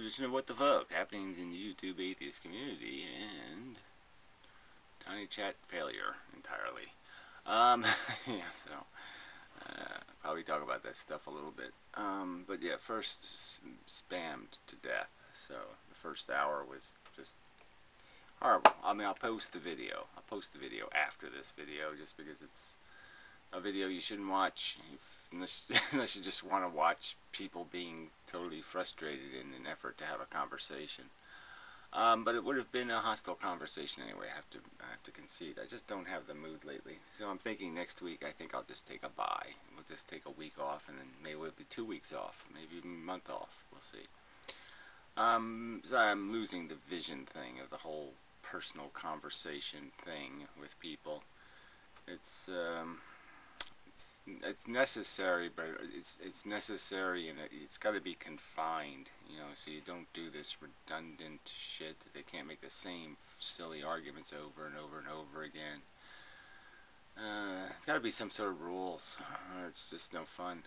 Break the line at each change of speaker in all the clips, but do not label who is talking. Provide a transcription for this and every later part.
edition of What the Fuck, happenings in the YouTube atheist community, and tiny chat failure entirely. Yeah, so probably talk about that stuff a little bit. But yeah, first spammed to death. So the first hour was just horrible. I mean, I'll post the video. I'll post the video after this video, just because it's a video you shouldn't watch unless you just want to watch people being totally frustrated in an effort to have a conversation. But it would have been a hostile conversation anyway. I have to concede. I just don't have the mood lately. So I'm thinking next week. I think I'll just take a bye. We'll just take a week off, and then maybe it'll be 2 weeks off, maybe even a month off. We'll see. So I'm losing the vision thing of the whole personal conversation thing with people. It's necessary, but it's necessary, and it's got to be confined, so you don't do this redundant shit. They can't make the same silly arguments over and over and over again. There's got to be some sort of rules, or it's just no fun.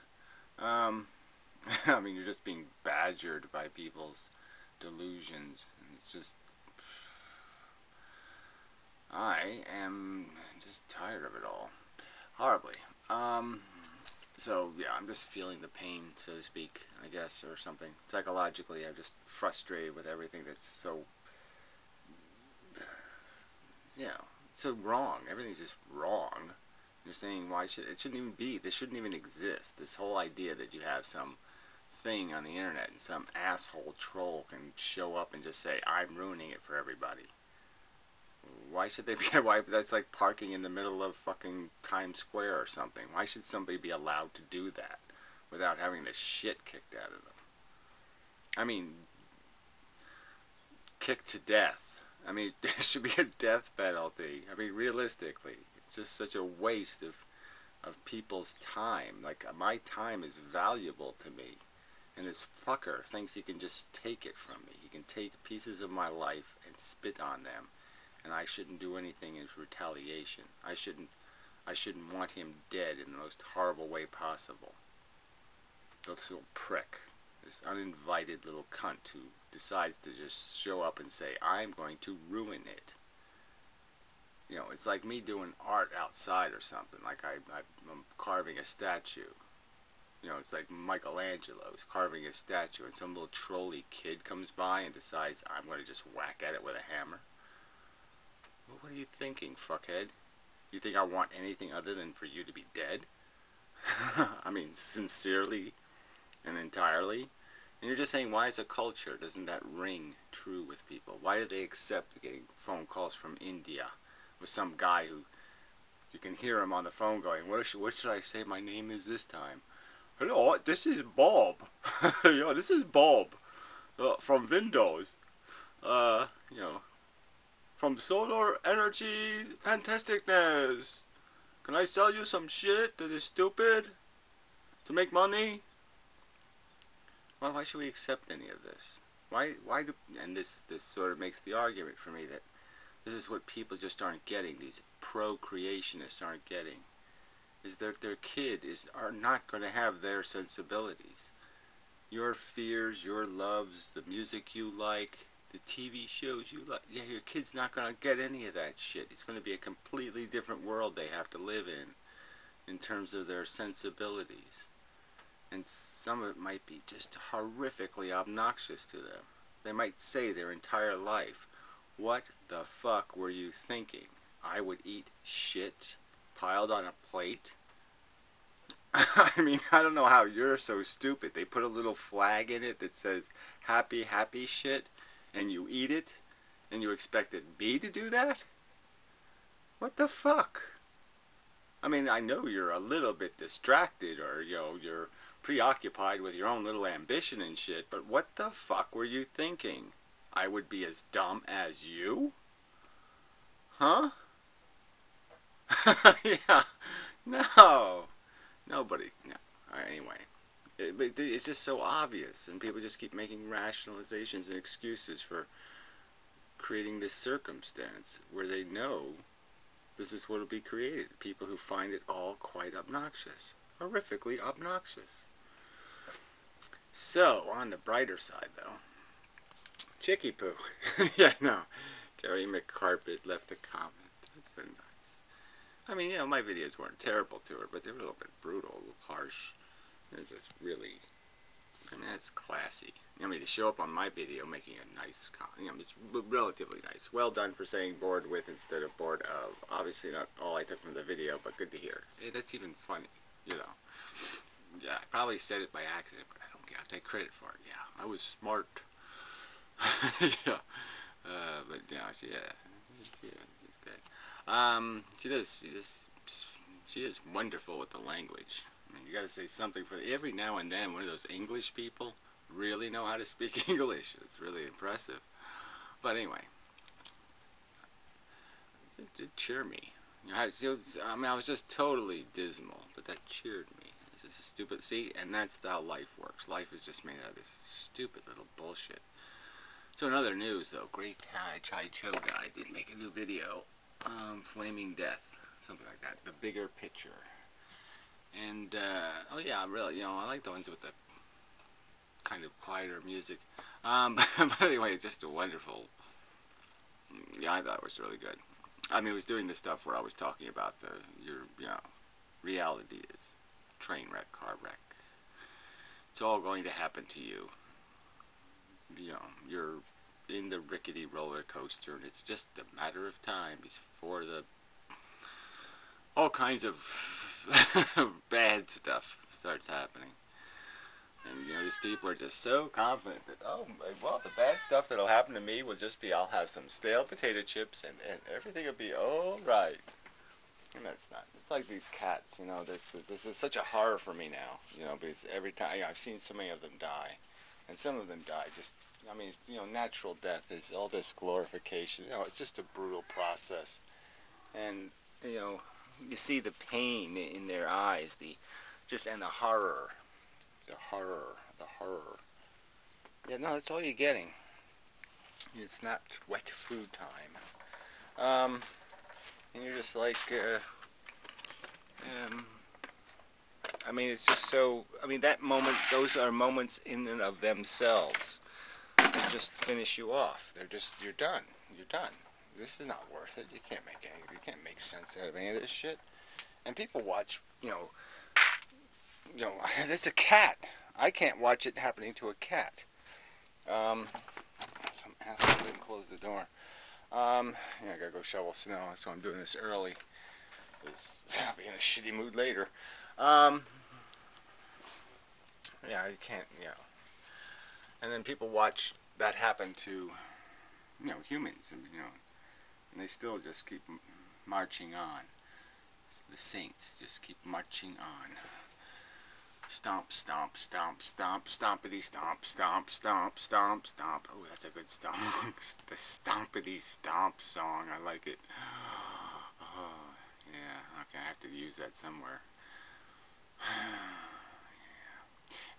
I mean, you're just being badgered by people's delusions, and it's just, I am just tired of it all, horribly. So yeah, I'm just feeling the pain, so to speak, I guess, or something. Psychologically, I'm just frustrated with everything that's so, so wrong. Everything's just wrong. You're saying, it shouldn't even be, this shouldn't even exist. This whole idea that you have some thing on the internet and some asshole troll can show up and just say, I'm ruining it for everybody. Why should they be? Why? That's like parking in the middle of fucking Times Square or something. Why should somebody be allowed to do that without having the shit kicked out of them? I mean, kicked to death. I mean, there should be a death penalty. I mean, realistically, it's just such a waste of people's time. Like, my time is valuable to me, and this fucker thinks he can just take it from me. He can take pieces of my life and spit on them. And I shouldn't do anything as retaliation. I shouldn't want him dead in the most horrible way possible. This little prick, this uninvited little cunt who decides to just show up and say, I'm going to ruin it. It's like me doing art outside or something. Like I'm carving a statue. It's like Michelangelo's carving a statue, and some little trolley kid comes by and decides, I'm going to just whack at it with a hammer. Well, what are you thinking, fuckhead? You think I want anything other than for you to be dead? I mean, sincerely and entirely? And you're just saying, why as a culture doesn't that ring true with people? Why do they accept getting phone calls from India with some guy who you can hear him on the phone going, what should I say my name is this time? Hello, this is Bob. Yeah, this is Bob from Windows. From Solar Energy Fantasticness. Can I sell you some shit that is stupid to make money? Well, why should we accept any of this? And this sort of makes the argument for me that this is what people just aren't getting, these procreationists aren't getting, is that their kid are not going to have their sensibilities. Your fears, your loves, the music you like, the TV shows you like, your kid's not going to get any of that shit. It's going to be a completely different world they have to live in terms of their sensibilities. And some of it might be just horrifically obnoxious to them. They might say their entire life, what the fuck were you thinking? I would eat shit piled on a plate? I mean, I don't know how you're so stupid. They put a little flag in it that says happy, happy shit, and you eat it, and you expected me to do that? What the fuck? I mean, I know you're a little bit distracted, or, you're preoccupied with your own little ambition and shit, but what the fuck were you thinking? I would be as dumb as you? Huh? Yeah. No. Nobody. No. Anyway. It's just so obvious, and people just keep making rationalizations and excuses for creating this circumstance where they know this is what will be created. People who find it all quite obnoxious. Horrifically obnoxious. So, on the brighter side, though, Chicky poo. Yeah, no. Gary McCarpet left a comment. That's so nice. I mean, you know, my videos weren't terrible to her, but they were a little bit brutal, a little harsh. It was just really, I mean, that's classy. I mean, to show up on my video making a nice comment, you know, it's relatively nice. Well done for saying bored with instead of bored of. Obviously not all I took from the video, but good to hear. Hey, that's even funny, you know. Yeah, I probably said it by accident, but I don't care. I take credit for it. Yeah, I was smart. Yeah. But you know, she's good. She is wonderful with the language. I mean, you got to say something for every now and then. One of those English people really know how to speak English. It's really impressive. But anyway, it cheered me. You know, I mean, I was just totally dismal, but that cheered me. It's just a stupid. See, and that's how life works. Life is just made out of this stupid little bullshit. So in other news, though, Great Chai Cho guy did make a new video, Flaming Death, something like that, the bigger picture. And, oh yeah, really, you know, I like the ones with the kind of quieter music. But anyway, it's just a wonderful, yeah, I thought it was really good. I mean, it was doing the stuff where I was talking about you know, reality is train wreck, car wreck. It's all going to happen to you. You know, you're in the rickety roller coaster, and it's just a matter of time before all kinds of bad stuff starts happening. And you know, these people are just so confident that, oh, well, the bad stuff that'll happen to me will just be I'll have some stale potato chips and everything will be all right. And that's not. It's like these cats, you know. This is such a horror for me now, you know, because every time, you know, I've seen so many of them die. And some of them die just, I mean, you know, natural death is all this glorification. You know, it's just a brutal process. And, you know, you see the pain in their eyes, and the horror. The horror. Yeah, no, that's all you're getting. It's not wet food time. And you're just like, I mean, it's just so, I mean, that moment, those are moments in and of themselves. They just finish you off. You're done. You're done. This is not worth it. You can't make sense out of any of this shit. And people watch, you know, it's a cat. I can't watch it happening to a cat. Some asshole didn't close the door. Yeah, I gotta go shovel snow. That's why I'm doing this early. Because I'll be in a shitty mood later. Yeah, you can't, you know. And then people watch that happen to, you know, humans, and, you know, and they still just keep marching on. The saints just keep marching on. Stomp, stomp, stomp, stomp, stompity, stomp, stomp, stomp, stomp, stomp. Oh, that's a good stomp. The stompity stomp song. I like it. Oh, yeah. Okay, I have to use that somewhere.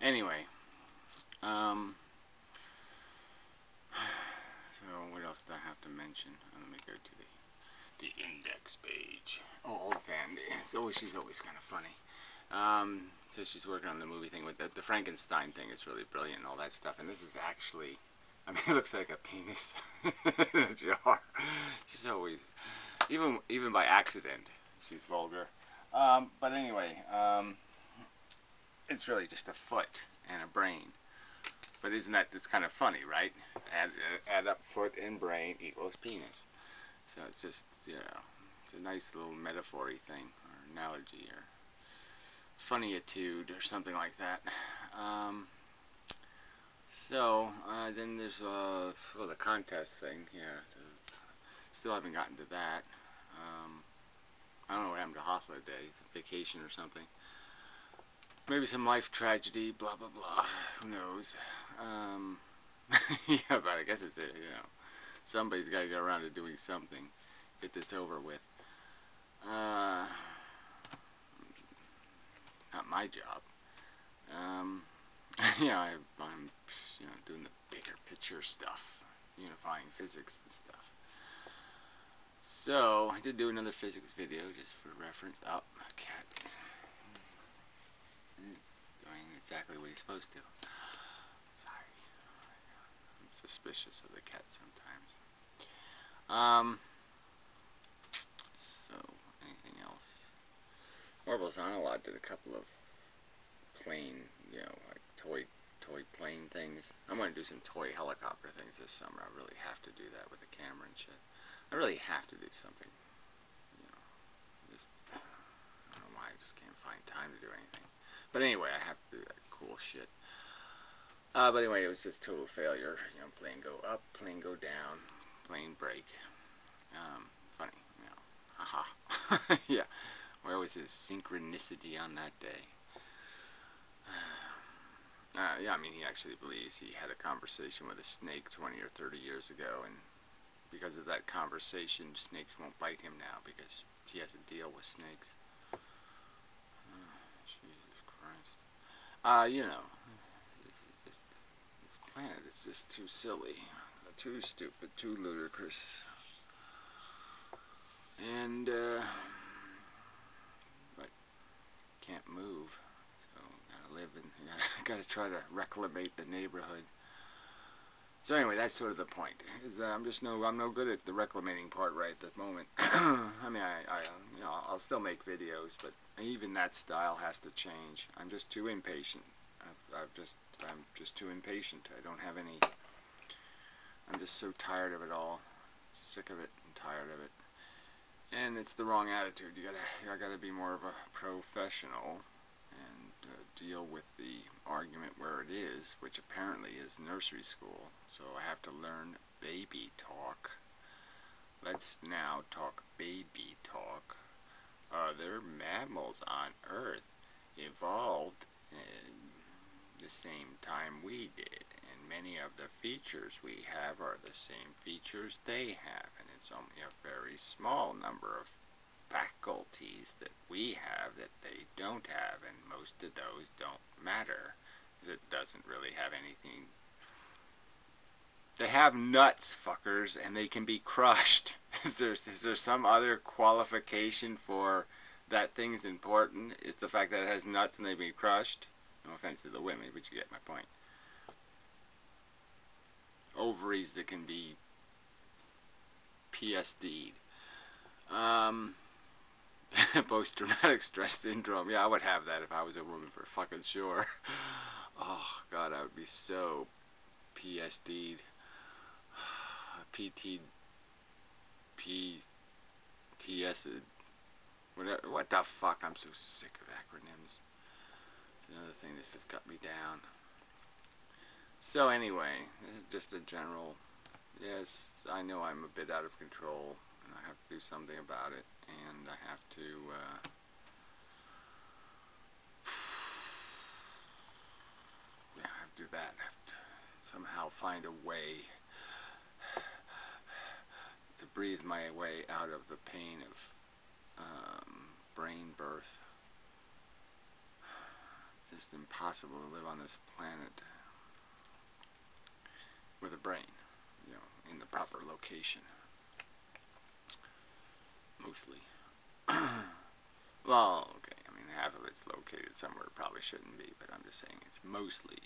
Yeah. Anyway. So what else do I have to mention? Let me go to the index page. Oh, old fan. She's always kind of funny. So she's working on the movie thing with the Frankenstein thing. It's really brilliant and all that stuff. And this is actually, I mean, it looks like a penis in a jar. She's always, even by accident, she's vulgar. But anyway, it's really just a foot and a brain. But isn't that's kind of funny, right? Add up foot and brain equals penis. So it's just, you know, it's a nice little metaphor-y thing, or analogy, or funny-itude, or something like that. Then there's the contest thing. Yeah, still haven't gotten to that. I don't know what happened to Hoffler Days, vacation or something. Maybe some life tragedy, blah blah blah. Who knows? Yeah, but I guess it's you know, somebody's got to get around to doing something. Get this over with. Not my job. Yeah, I'm you know, doing the bigger picture stuff, unifying physics and stuff. So I did do another physics video just for reference. Oh, my cat. He's doing exactly what he's supposed to. Sorry. I'm suspicious of the cat sometimes. So, anything else? Marvel's Onalot did a couple of plane, you know, like toy plane things. I'm going to do some toy helicopter things this summer. I really have to do that with the camera and shit. I really have to do something. You know, just, I don't know why I just can't find time to do anything. But anyway, I have to do that cool shit. But anyway, it was just total failure. You know, plane go up, plane go down, plane break. Funny, you know. Haha. Yeah. Where was his synchronicity on that day? Yeah, I mean, he actually believes he had a conversation with a snake 20 or 30 years ago, and because of that conversation, snakes won't bite him now because he has a deal with snakes. Jesus Christ. You know, this planet is just too silly, too stupid, too ludicrous. And, but can't move. Live and gotta try to reclimate the neighborhood. So anyway, that's sort of the point. Is that I'm no good at the reclimating part right at the moment. I mean, you know, I'll still make videos, but even that style has to change. I'm just too impatient. I'm just too impatient. I don't have any. I'm just so tired of it all, sick of it and tired of it. And it's the wrong attitude. I gotta be more of a professional. Deal with the argument where it is, which apparently is nursery school. So I have to learn baby talk. Let's now talk baby talk. Other mammals on Earth evolved in the same time we did, and many of the features we have are the same features they have, and it's only a very small number of faculties that we have that they don't have, and most of those don't matter because it doesn't really have anything. They have nuts, fuckers, and they can be crushed. Is there some other qualification for that thing's important? It's the fact that it has nuts and they be crushed. No offense to the women, but you get my point. Ovaries that can be PSD'd. Post-traumatic stress syndrome. Yeah, I would have that if I was a woman for fucking sure. Oh, God, I would be so PSD'd. PTS'd. Whatever. What the fuck? I'm so sick of acronyms. It's another thing that's just got me down. So anyway, this is just a general... Yes, I know I'm a bit out of control, and I have to do something about it. And I have to yeah, I have to do that. I have to somehow find a way to breathe my way out of the pain of brain birth. It's just impossible to live on this planet with a brain, you know, in the proper location. Mostly. Well, okay, I mean, half of it's located somewhere it probably shouldn't be, but I'm just saying it's mostly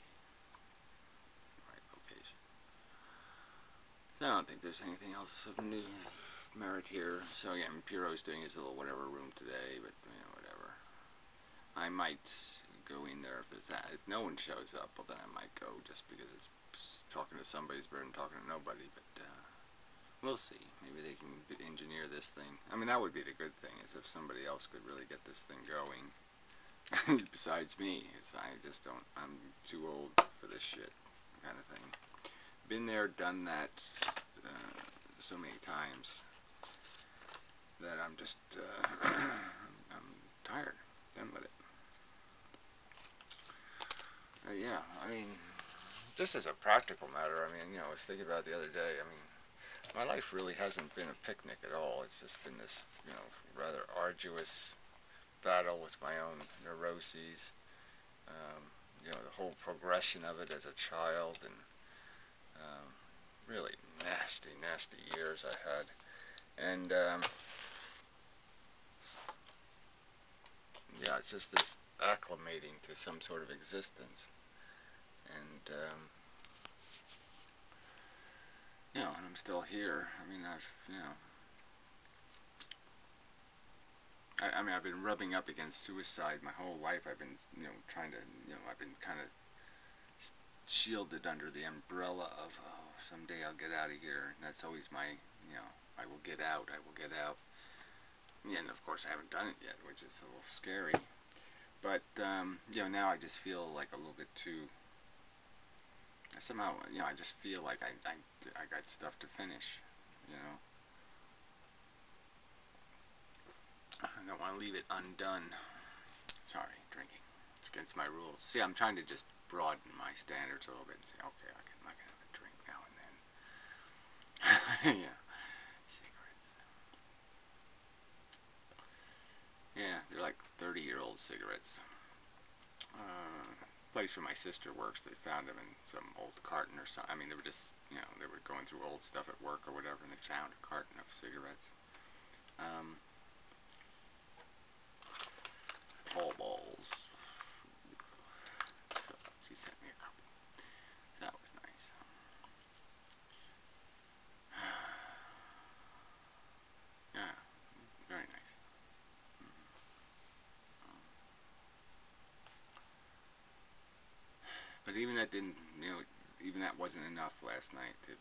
the right location. So I don't think there's anything else of new merit here. So again, Piero's doing his little whatever room today, but, you know, whatever. I might go in there if there's that. If no one shows up, well, then I might go just because it's talking to somebody's better than talking to nobody, but, we'll see. Maybe they can engineer this thing. I mean, that would be the good thing, is if somebody else could really get this thing going. Besides me, because I just don't, I'm too old for this shit kind of thing. Been there, done that so many times that I'm just, I'm tired. Done with it. Yeah, I mean, just as a practical matter, I mean, you know, I was thinking about it the other day, I mean, my life really hasn't been a picnic at all. It's just been this, you know, rather arduous battle with my own neuroses. You know, the whole progression of it as a child, and really nasty, nasty years I had. And yeah, it's just this acclimating to some sort of existence. And I'm still here. I mean, I mean, I've been rubbing up against suicide my whole life. I've been, trying to, I've been kind of shielded under the umbrella of, oh, someday I'll get out of here. And that's always my, I will get out, I will get out. Yeah, and of course I haven't done it yet, which is a little scary. But, now I just feel like a little bit too, somehow, I just feel like I got stuff to finish, I don't want to leave it undone. Sorry, drinking. It's against my rules. See, I'm trying to just broaden my standards a little bit and say, okay, I can have a drink now and then. Yeah. Cigarettes. Yeah, they're like 30-year-old cigarettes. Place where my sister works, they found them in some old carton or something. I mean, they were just, they were going through old stuff at work or whatever, and they found a carton of cigarettes. Ball balls. So she sent me a couple. So that was nice. Yeah, very nice. But even that didn't, even that wasn't enough last night to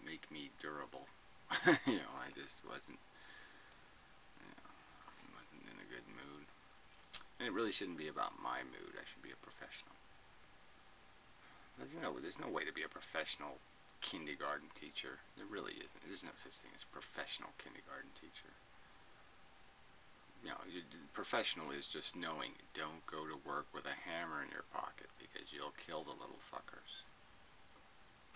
make me durable. I just wasn't in a good mood. And it really shouldn't be about my mood. I should be a professional. There's no way to be a professional kindergarten teacher. There really isn't. There's no such thing as professional kindergarten teacher. Professional is just knowing don't go to work with a hammer in your pocket because you'll kill the little fuckers.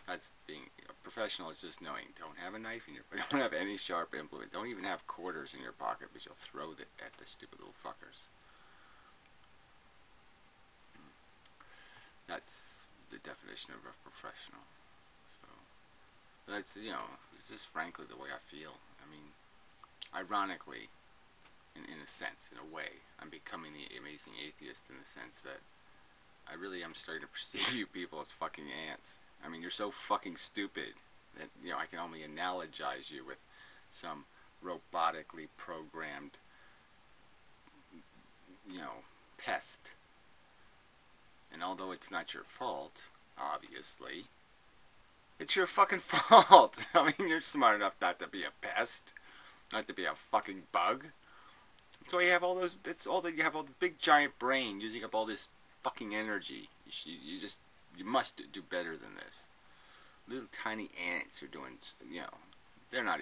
That's being professional is just knowing don't have a knife in your pocket, don't have any sharp implement, don't even have quarters in your pocket because you'll throw it at the stupid little fuckers. That's the definition of a professional. So that's it's just frankly the way I feel. I mean, ironically, in a sense, in a way, I'm becoming the amazing atheist in the sense that I really am starting to perceive you people as fucking ants. I mean, you're so fucking stupid that, I can only analogize you with some robotically programmed, pest. And although it's not your fault, obviously, it's your fucking fault. I mean, you're smart enough not to be a pest, not to be a fucking bug. So you have all those. That's all that you have. All the big giant brain using up all this fucking energy. You must do better than this. Little tiny ants are doing. They're not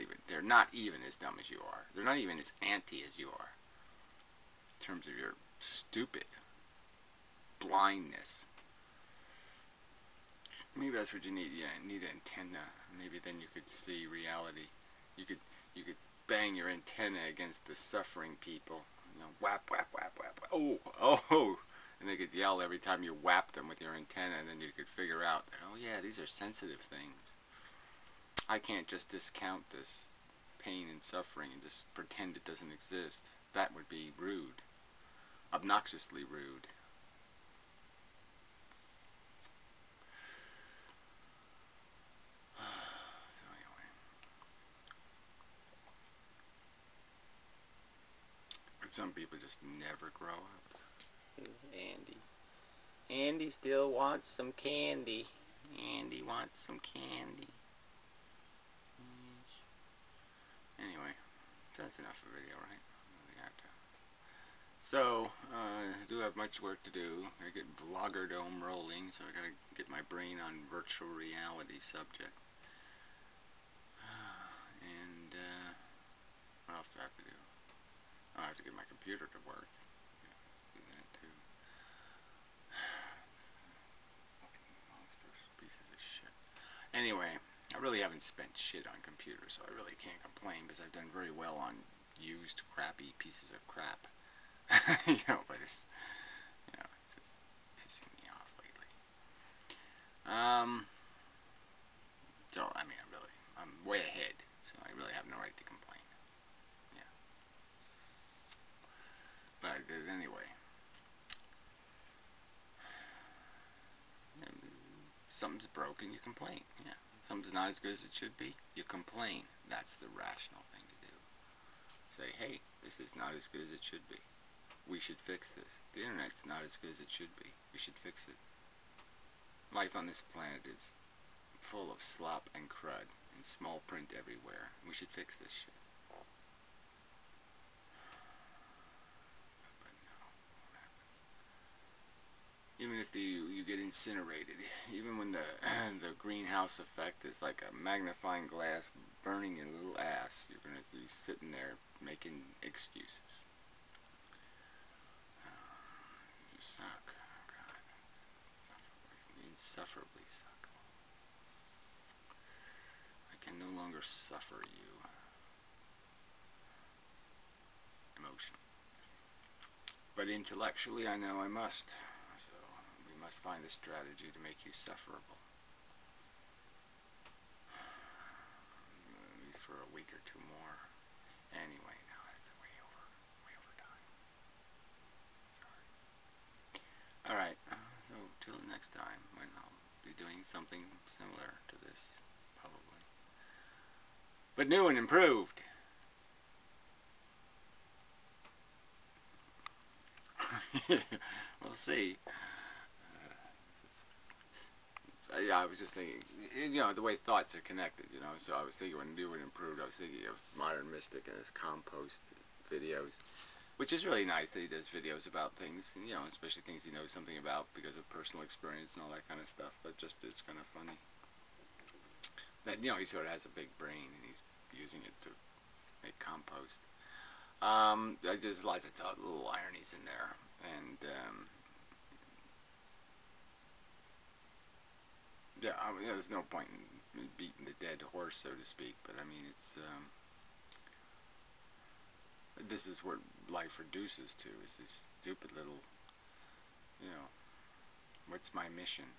even as dumb as you are. They're not even as anti as you are. In terms of your stupid blindness. Maybe that's what you need. Yeah, you need an antenna. Maybe then you could see reality. You could bang your antenna against the suffering people. Whap, whap, whap, whap, whap. Oh. And they could yell every time you whap them with your antenna, and then you could figure out that, oh yeah, these are sensitive things. I can't just discount this pain and suffering and just pretend it doesn't exist. That would be rude. Obnoxiously rude. So anyway. But some people just never grow up. Andy still wants some candy. Andy wants some candy. Anyway, that's enough of a video, right? So, I do have much work to do. I gotta get Vloggerdome rolling, so I gotta get my brain on virtual reality subject. And, what else do I have to do? I have to get my computer to work. Yeah, do that too. Fucking monsters, pieces of shit. Anyway, I really haven't spent shit on computers, so I really can't complain because I've done very well on used, crappy pieces of crap. But it's just pissing me off lately. So, I mean, I'm way ahead, so I really have no right to complain. Yeah. But I did it anyway. Something's broken, you complain. Yeah, something's not as good as it should be, you complain. That's the rational thing to do. Say, hey, this is not as good as it should be. We should fix this. The internet's not as good as it should be. We should fix it. Life on this planet is full of slop and crud and small print everywhere. We should fix this shit. But no, won't happen. Even if you get incinerated, even when the the greenhouse effect is like a magnifying glass burning your little ass, you're gonna be sitting there making excuses. You suck. Oh God, insufferably suck. I can no longer suffer you. Emotion. But intellectually, I know I must. So we must find a strategy to make you sufferable. At least for a week or two more. Anyway, now that's way over time. Sorry. Alright, so till next time, when I'll be doing something similar to this, probably. But new and improved. We'll see. Yeah, I was just thinking, the way thoughts are connected, so I was thinking when new and improved, I was thinking of Modern Mystic and his compost videos, which is really nice that he does videos about things, especially things he knows something about because of personal experience and all that kind of stuff, but just, it's kind of funny that, he sort of has a big brain and he's using it to make compost. There's lots of little ironies in there, and yeah, there's no point in beating the dead horse, so to speak, but I mean, it's this is what life reduces to, is this stupid little, what's my mission?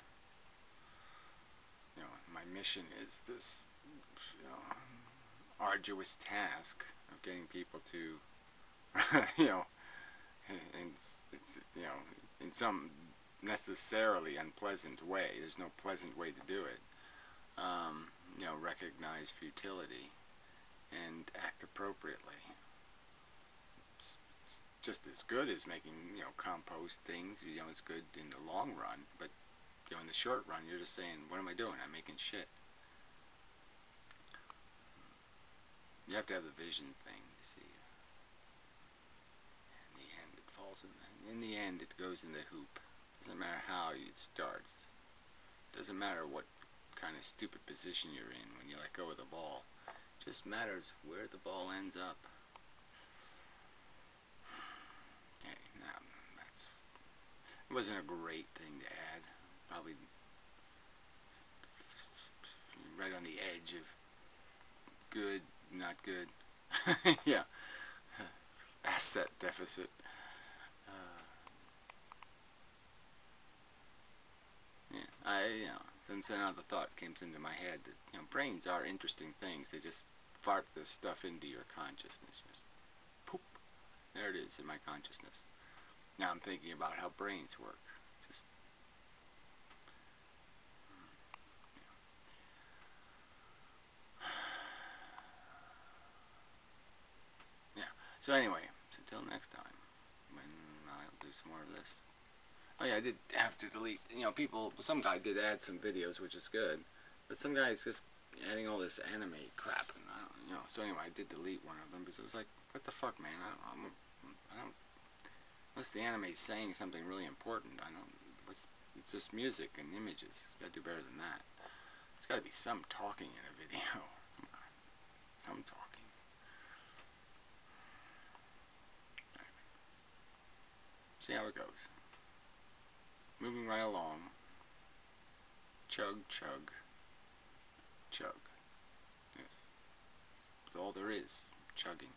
My mission is this, arduous task of getting people to, in some necessarily unpleasant way. There's no pleasant way to do it. Recognize futility and act appropriately. It's just as good as making, compost things. It's good in the long run, but in the short run, you're just saying, what am I doing? I'm making shit. You have to have the vision thing, you see. In the end, it falls in the end, it goes in the hoop. Doesn't matter how it starts. Doesn't matter what kind of stupid position you're in when you let go of the ball. It just matters where the ball ends up. Hey, it wasn't a great thing to add. Probably right on the edge of good, not good. Yeah. Asset deficit. Yeah, since another thought came into my head that, brains are interesting things. They just fart this stuff into your consciousness. Just poop. There it is in my consciousness. Now I'm thinking about how brains work. Just yeah. So anyway, until next time, when I'll do some more of this. Oh yeah, I did have to delete. Some guy did add some videos, which is good, but some guy's just adding all this anime crap, and I don't. So anyway, I did delete one of them because it was like, what the fuck, man? I don't. Unless the anime's saying something really important, I don't. It's just music and images. You gotta do better than that. There's gotta be some talking in a video. Come on, some talking. Anyway. See how it goes. Moving right along. Chug, chug, chug. Yes. That's all there is. Chugging.